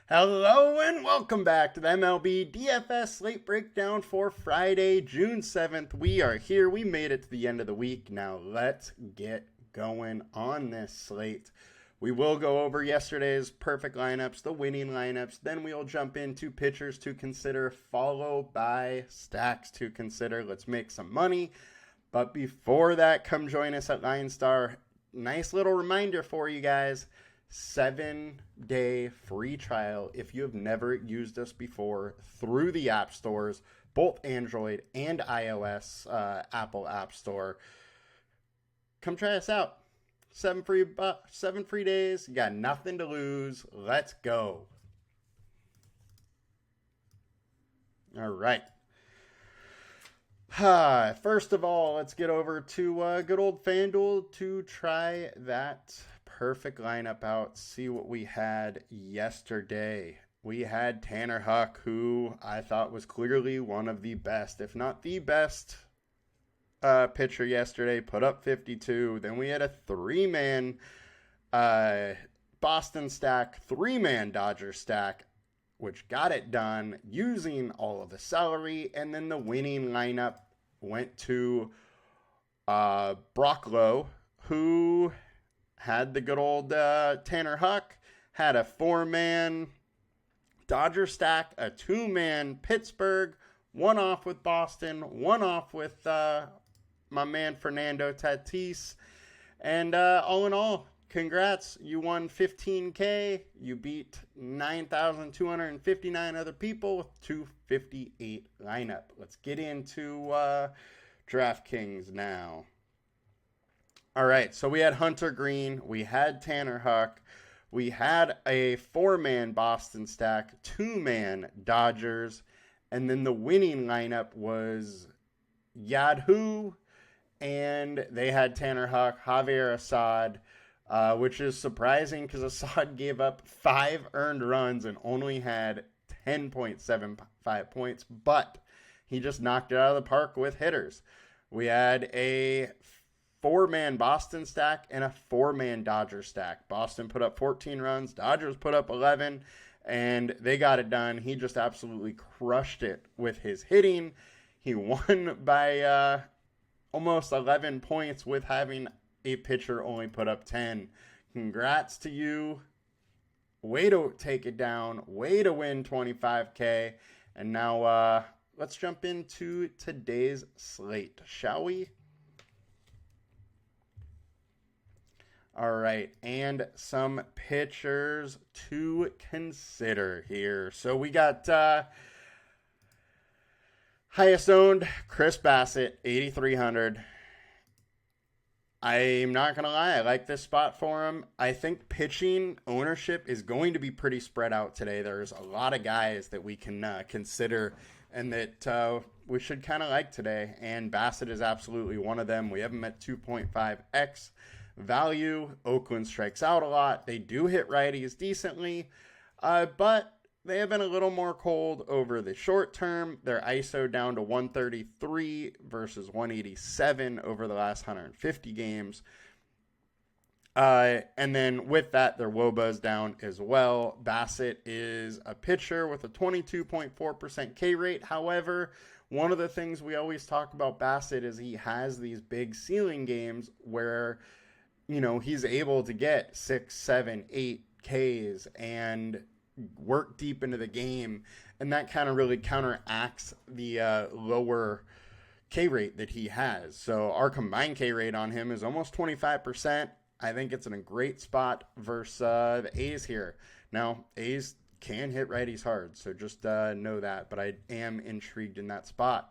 Hello and welcome back to the MLB DFS Slate Breakdown for Friday, June 7th. We are here. We made it to the end of the week. Now let's get going on this slate. We will go over yesterday's perfect lineups, the winning lineups. Then we'll jump into pitchers to consider, followed by stacks to consider. Let's make some money. But before that, come join us at LineStar. Nice little reminder for you guys. 7-day free trial if you have never used us before through the app stores, both Android and iOS, Apple App Store. Come try us out. 7 free days. You got nothing to lose. Let's go. All right. First of all, let's get over to good old FanDuel to try that perfect lineup out, see what we had yesterday. We had Tanner Houck, who I thought was clearly one of the best, if not the best pitcher yesterday, put up 52. Then we had a three-man Boston stack, three-man Dodger stack, which got it done using all of the salary. And then the winning lineup went to Brock Lowe, who had the good old Tanner Houck, had a four-man Dodger stack, a two-man Pittsburgh, one off with Boston, one off with my man Fernando Tatis. And all in all, congrats. You won $15K. You beat 9,259 other people with 258 lineup. Let's get into DraftKings now. All right, so we had Hunter Green, we had Tanner Houck, we had a four-man Boston stack, two-man Dodgers, and then the winning lineup was Yahoo, and they had Tanner Houck, Javier Assad, which is surprising because Assad gave up 5 earned runs and only had 10.75 points, but he just knocked it out of the park with hitters. We had a four-man Boston stack and a four-man Dodger stack. Boston put up 14 runs. Dodgers put up 11, and they got it done. He just absolutely crushed it with his hitting. He won by almost 11 points with having a pitcher only put up 10. Congrats to you. Way to take it down. Way to win 25K. And now let's jump into today's slate, shall we? All right, and some pitchers to consider here. So we got highest owned, Chris Bassett, 8,300. I'm not going to lie, I like this spot for him. I think pitching ownership is going to be pretty spread out today. There's a lot of guys that we can consider and that we should kind of like today, and Bassett is absolutely one of them. We have him at 2.5x. value. Oakland strikes out a lot. They do hit righties decently, but they have been a little more cold over the short term. Their ISO down to 133 versus 187 over the last 150 games. And then with that, their WOBA is down as well. Bassett is a pitcher with a 22.4% K rate. However, one of the things we always talk about Bassett is he has these big ceiling games where he's able to get 6, 7, 8 Ks and work deep into the game. And that kind of really counteracts the lower K rate that he has. So our combined K rate on him is almost 25%. I think it's in a great spot versus the A's here. Now, A's can hit righties hard, so just know that. But I am intrigued in that spot.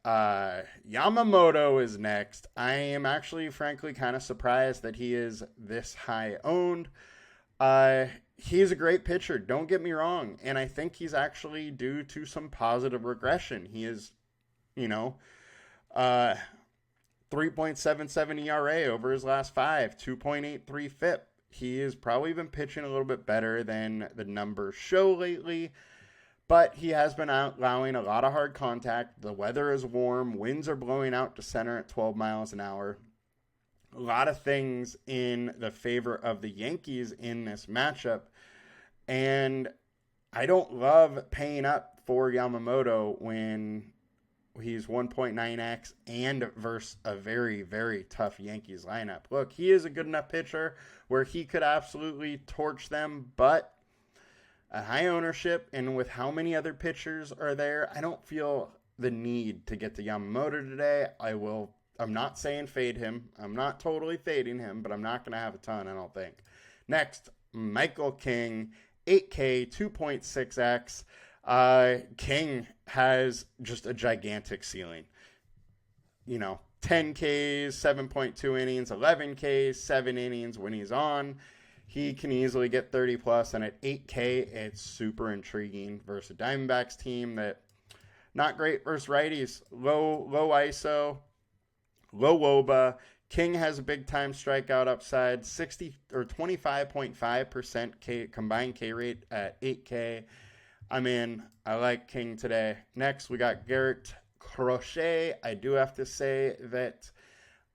Yamamoto is next. I am actually, frankly, kind of surprised that he is this high owned. He's a great pitcher, don't get me wrong, and I think he's actually due to some positive regression. He is, 3.77 ERA over his last 5, 2.83 FIP. He has probably been pitching a little bit better than the numbers show lately. But he has been allowing a lot of hard contact. The weather is warm. Winds are blowing out to center at 12 miles an hour. A lot of things in the favor of the Yankees in this matchup. And I don't love paying up for Yamamoto when he's 1.9x and versus a very, very tough Yankees lineup. Look, he is a good enough pitcher where he could absolutely torch them, but at high ownership and with how many other pitchers are there, I don't feel the need to get to Yamamoto today. I'm not saying fade him. I'm not totally fading him, but I'm not going to have a ton, I don't think. Next, Michael King, 8K, 2.6x. King has just a gigantic ceiling. 10Ks, 7.2 innings, 11Ks, 7 innings when he's on. He can easily get 30 plus, and at 8K, it's super intriguing versus a Diamondbacks team that not great versus righties. Low ISO, low WOBA. King has a big time strikeout upside, 25.5% combined K rate at 8K. I'm in. I like King today. Next, we got Garrett Crochet. I do have to say that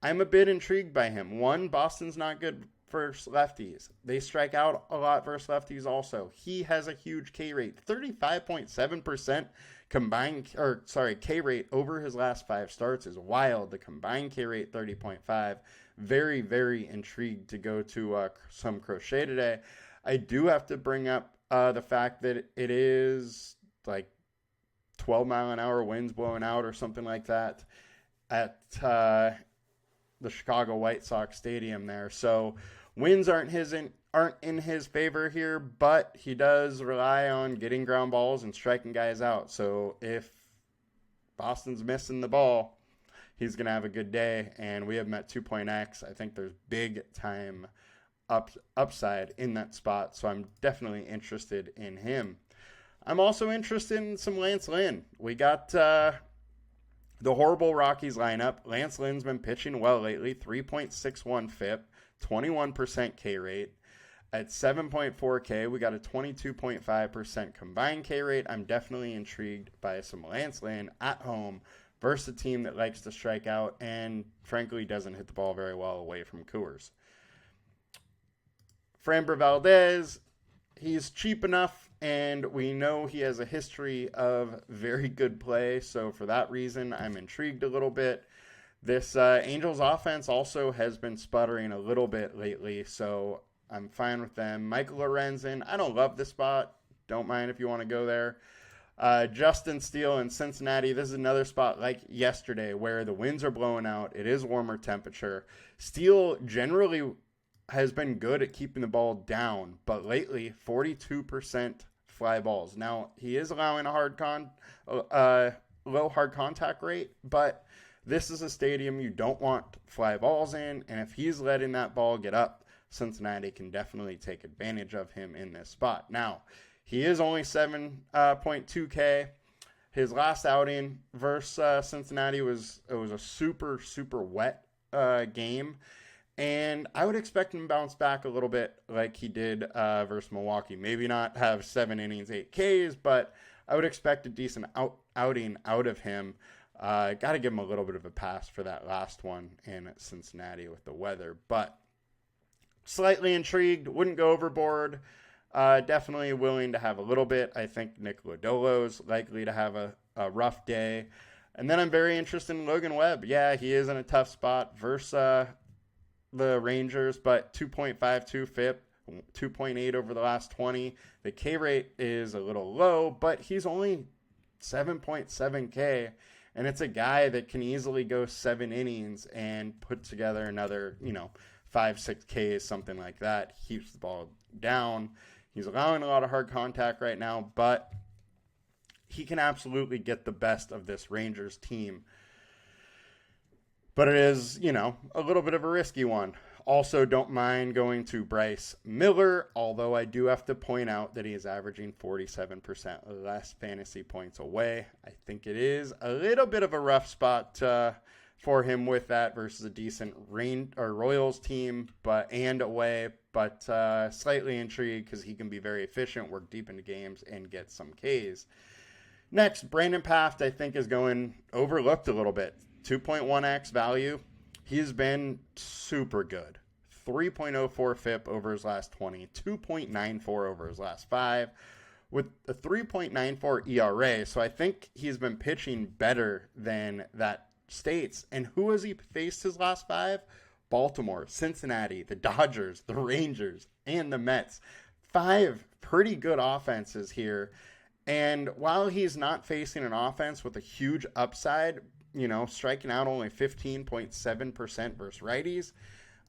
I'm a bit intrigued by him. One, Boston's not good versus lefties. They strike out a lot versus lefties also. He has a huge K rate, 35.7% K rate over his last 5 starts is wild. The combined K rate, 30.5. Very, very intrigued to go to some Crochet today. I do have to bring up the fact that it is like 12-mile-an-hour winds blowing out or something like that at the Chicago White Sox stadium there. So winds aren't in his favor here, but he does rely on getting ground balls and striking guys out. So if Boston's missing the ball, he's going to have a good day, and we have him at 2.x. I think there's big time upside in that spot, so I'm definitely interested in him. I'm also interested in some Lance Lynn. We got the horrible Rockies lineup. Lance Lynn's been pitching well lately, 3.61 FIP, 21% K rate. At 7.4K, we got a 22.5% combined K rate. I'm definitely intrigued by some Lance Lynn at home versus a team that likes to strike out and, frankly, doesn't hit the ball very well away from Coors. Framber Valdez, he's cheap enough, and we know he has a history of very good play. So for that reason, I'm intrigued a little bit. This Angels offense also has been sputtering a little bit lately, so I'm fine with them. Michael Lorenzen, I don't love the spot. Don't mind if you want to go there. Justin Steele in Cincinnati. This is another spot like yesterday where the winds are blowing out. It is warmer temperature. Steele generally has been good at keeping the ball down, but lately 42% fly balls. Now, he is allowing a low hard contact rate, but this is a stadium you don't want fly balls in, and if he's letting that ball get up, Cincinnati can definitely take advantage of him in this spot. Now, he is only 7.2K. His last outing versus Cincinnati was a super, super wet game, and I would expect him to bounce back a little bit like he did versus Milwaukee. Maybe not have 7 innings, 8 Ks, but I would expect a decent outing out of him. Got to give him a little bit of a pass for that last one in Cincinnati with the weather, but slightly intrigued, wouldn't go overboard. Definitely willing to have a little bit. I think Nick Lodolo's likely to have a rough day. And then I'm very interested in Logan Webb. Yeah, he is in a tough spot versus the Rangers, but 2.52 FIP, 2.8 over the last 20. The K rate is a little low, but he's only 7.7K, and it's a guy that can easily go 7 innings and put together another, 5, 6 Ks, something like that. Keeps the ball down. He's allowing a lot of hard contact right now, but he can absolutely get the best of this Rangers team. But it is, a little bit of a risky one. Also, don't mind going to Bryce Miller, although I do have to point out that he is averaging 47% less fantasy points away. I think it is a little bit of a rough spot for him with that versus a decent Royals team, and away, but slightly intrigued because he can be very efficient, work deep into games, and get some Ks. Next, Brandon Paft, I think, is going overlooked a little bit. 2.1x value. He's been super good. 3.04 FIP over his last 20, 2.94 over his last 5, with a 3.94 ERA. So I think he's been pitching better than that states. And who has he faced his last 5? Baltimore, Cincinnati, the Dodgers, the Rangers, and the Mets. 5 pretty good offenses here. And while he's not facing an offense with a huge upside, striking out only 15.7% versus righties,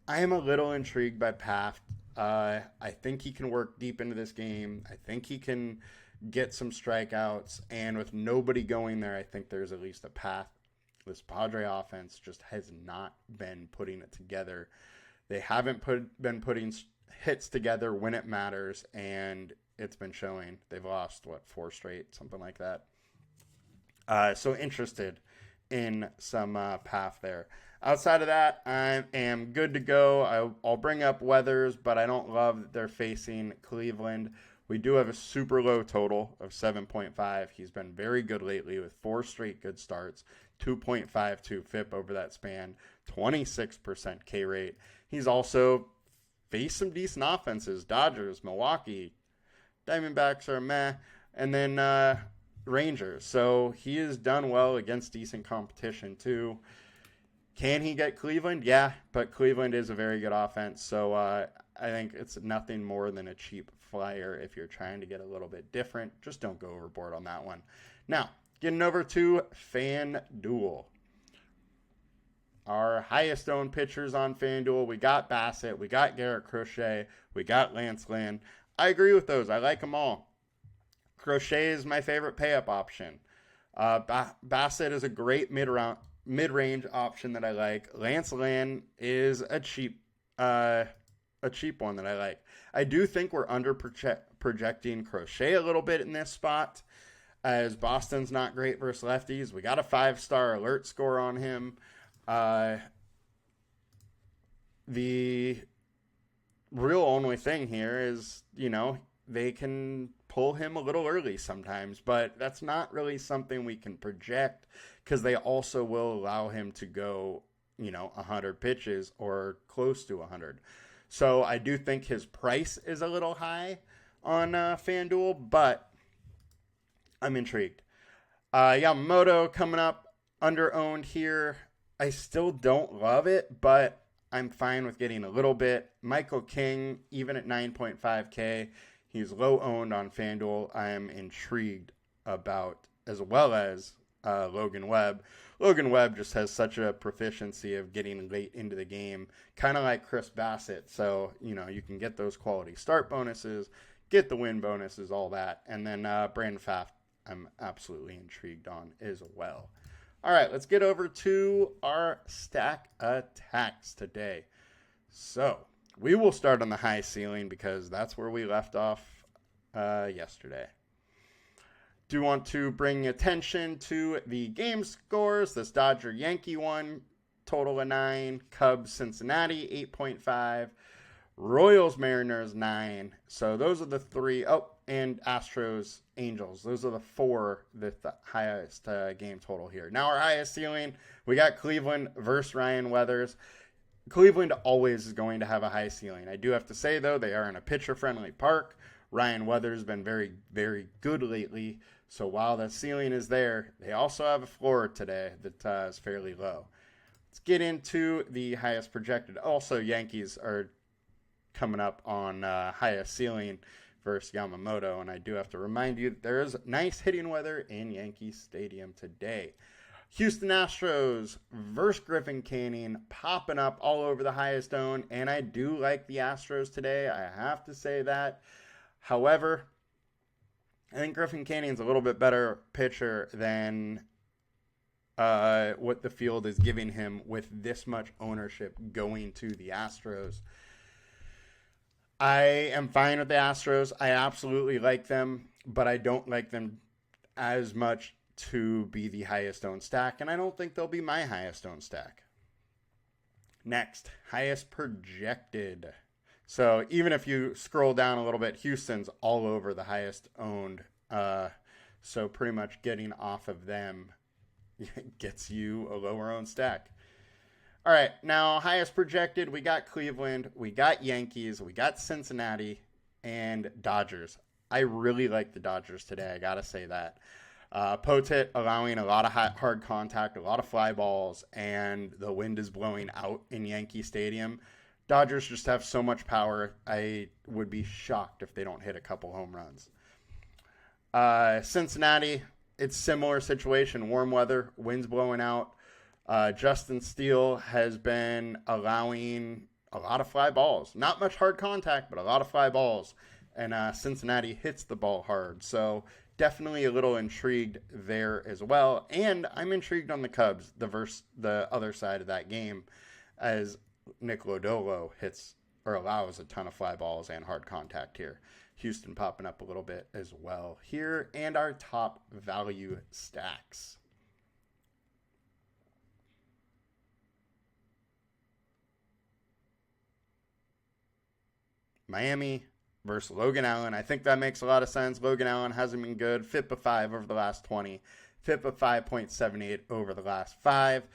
I am a little intrigued by Paft. I think he can work deep into this game. I think he can get some strikeouts. And with nobody going there, I think there's at least a path. This Padre offense just has not been putting it together. They haven't been putting hits together when it matters, and it's been showing. They've lost, 4 straight, something like that. So interested in some path there. Outside of that, I am good to go. I'll bring up Weathers, but I don't love that they're facing Cleveland. We do have a super low total of 7.5. He's been very good lately with 4 straight good starts, 2.52 FIP over that span, 26% K rate. He's also faced some decent offenses. Dodgers, Milwaukee, Diamondbacks are meh, and then Rangers. So he has done well against decent competition too. Can he get Cleveland? Yeah, but Cleveland is a very good offense. So I think it's nothing more than a cheap flyer if you're trying to get a little bit different. Just don't go overboard on that one. Now, getting over to FanDuel. Our highest owned pitchers on FanDuel. We got Bassett. We got Garrett Crochet. We got Lance Lynn. I agree with those. I like them all. Crochet is my favorite pay-up option. Bassett is a great mid-range option that I like. Lance Lynn is a cheap one that I like. I do think we're projecting Crochet a little bit in this spot, as Boston's not great versus lefties. We got a 5-star alert score on him. The real only thing here is, they can pull him a little early sometimes, but that's not really something we can project, because they also will allow him to go, 100 pitches or close to 100. So I do think his price is a little high on FanDuel, but I'm intrigued. Yamamoto coming up, under-owned here. I still don't love it, but I'm fine with getting a little bit. Michael King, even at 9.5K, he's low-owned on FanDuel. I am intrigued about, as well as Logan Webb. Logan Webb just has such a proficiency of getting late into the game, kind of like Chris Bassett. So, you can get those quality start bonuses, get the win bonuses, all that. And then Brandon Pfaadt, I'm absolutely intrigued on as well. All right, let's get over to our stack attacks today. So we will start on the high ceiling because that's where we left off yesterday. Do want to bring attention to the game scores. This Dodger-Yankee one, total of 9. Cubs-Cincinnati, 8.5. Royals-Mariners, 9. So those are the 3. Oh, and Astros-Angels. Those are the 4 with the highest game total here. Now our highest ceiling, we got Cleveland versus Ryan Weathers. Cleveland always is going to have a high ceiling. I do have to say, though, they are in a pitcher-friendly park. Ryan Weathers has been very, very good lately. So while the ceiling is there, they also have a floor today that is fairly low. Let's get into the highest projected. Also, Yankees are coming up on highest ceiling versus Yamamoto. And I do have to remind you that there is nice hitting weather in Yankee Stadium today. Houston Astros versus Griffin Canning, popping up all over the highest owned. And I do like the Astros today. I have to say that. However, I think Griffin Canning's a little bit better pitcher than what the field is giving him with this much ownership going to the Astros. I am fine with the Astros. I absolutely like them, but I don't like them as much to be the highest owned stack, and I don't think they'll be my highest owned stack. Next, highest projected. So even if you scroll down a little bit, Houston's all over the highest owned. So pretty much getting off of them gets you a lower owned stack. All right, now highest projected, we got Cleveland, we got Yankees, we got Cincinnati, and Dodgers. I really like the Dodgers today, I gotta say that. Potet allowing a lot of hard contact, a lot of fly balls, and the wind is blowing out in Yankee Stadium. Dodgers just have so much power. I would be shocked if they don't hit a couple home runs. Cincinnati, it's similar situation. Warm weather, winds blowing out. Justin Steele has been allowing a lot of fly balls. Not much hard contact, but a lot of fly balls. And Cincinnati hits the ball hard. So definitely a little intrigued there as well. And I'm intrigued on the Cubs, the other side of that game, as Nick Lodolo hits or allows a ton of fly balls and hard contact here. Houston popping up a little bit as well here. And our top value stacks. Miami versus Logan Allen. I think that makes a lot of sense. Logan Allen hasn't been good. FIP of 5 over the last 20. FIP of 5.78 over the last 5.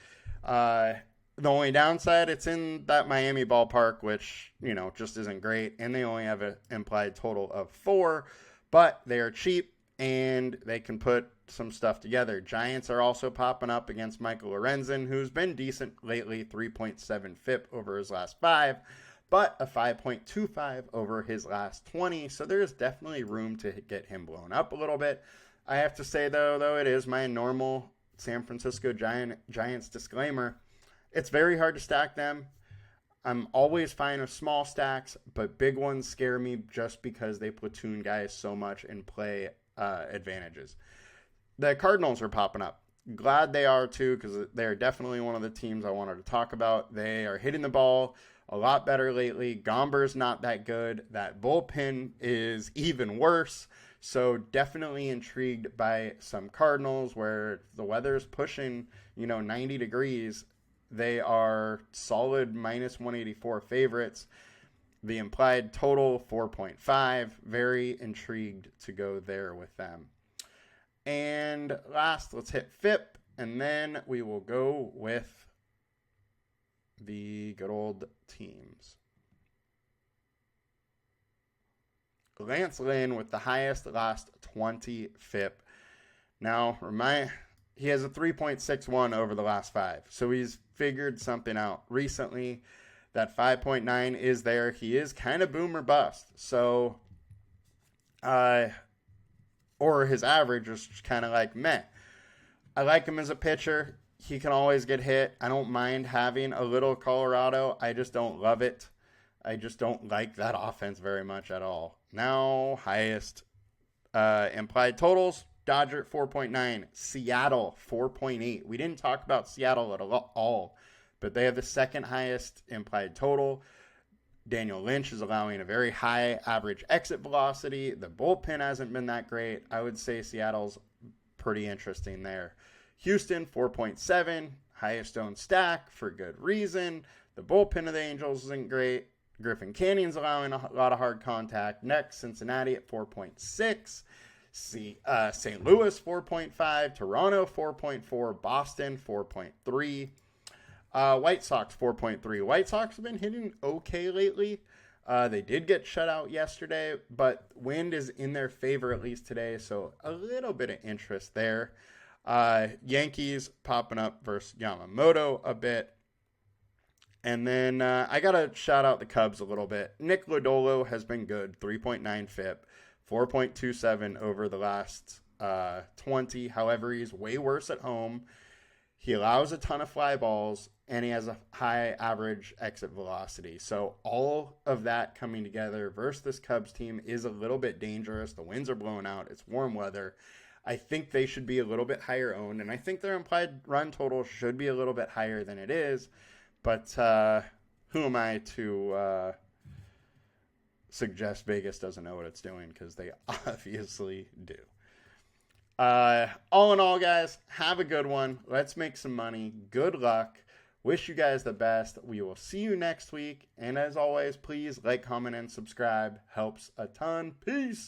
The only downside, it's in that Miami ballpark, which, just isn't great. And they only have an implied total of 4. But they are cheap, and they can put some stuff together. Giants are also popping up against Michael Lorenzen, who's been decent lately. 3.7 FIP over his last 5. But a 5.25 over his last 20. So there's definitely room to get him blown up a little bit. I have to say, though it is my normal San Francisco Giants disclaimer, it's very hard to stack them. I'm always fine with small stacks, but big ones scare me just because they platoon guys so much and play advantages. The Cardinals are popping up. Glad they are, too, because they're definitely one of the teams I wanted to talk about. They are hitting the ball a lot better lately. Gomber's not that good. That bullpen is even worse. So definitely intrigued by some Cardinals where the weather's pushing, 90 degrees. They are solid minus 184 favorites. The implied total 4.5. Very intrigued to go there with them. And last, let's hit FIP, and then we will go with the good old teams. Lance Lynn with the highest last 20 FIP. Now, he has a 3.61 over the last 5. So he's figured something out recently. That 5.9 is there. He is kind of boom or bust. So, or his average is kind of like meh. I like him as a pitcher. He can always get hit. I don't mind having a little Colorado. I just don't love it. I just don't like that offense very much at all. Now, highest implied totals. Dodger 4.9. Seattle 4.8. We didn't talk about Seattle at all, but they have the second highest implied total. Daniel Lynch is allowing a very high average exit velocity. The bullpen hasn't been that great. I would say Seattle's pretty interesting there. Houston, 4.7, highest owned stack for good reason. The bullpen of the Angels isn't great. Griffin Canyon's allowing a lot of hard contact. Next, Cincinnati at 4.6. St. Louis, 4.5. Toronto, 4.4. Boston, 4.3. White Sox, 4.3. White Sox have been hitting okay lately. They did get shut out yesterday, but wind is in their favor at least today, so a little bit of interest there. Yankees popping up versus Yamamoto a bit. And then I got to shout out the Cubs a little bit. Nick Lodolo has been good. 3.9 FIP. 4.27 over the last 20. However, he's way worse at home. He allows a ton of fly balls, and he has a high average exit velocity. So all of that coming together versus this Cubs team is a little bit dangerous. The winds are blowing out. It's warm weather. I think they should be a little bit higher owned, and I think their implied run total should be a little bit higher than it is. But who am I to suggest Vegas doesn't know what it's doing, because they obviously do. All in all, guys, have a good one. Let's make some money. Good luck. Wish you guys the best. We will see you next week. And as always, please like, comment, and subscribe. Helps a ton. Peace.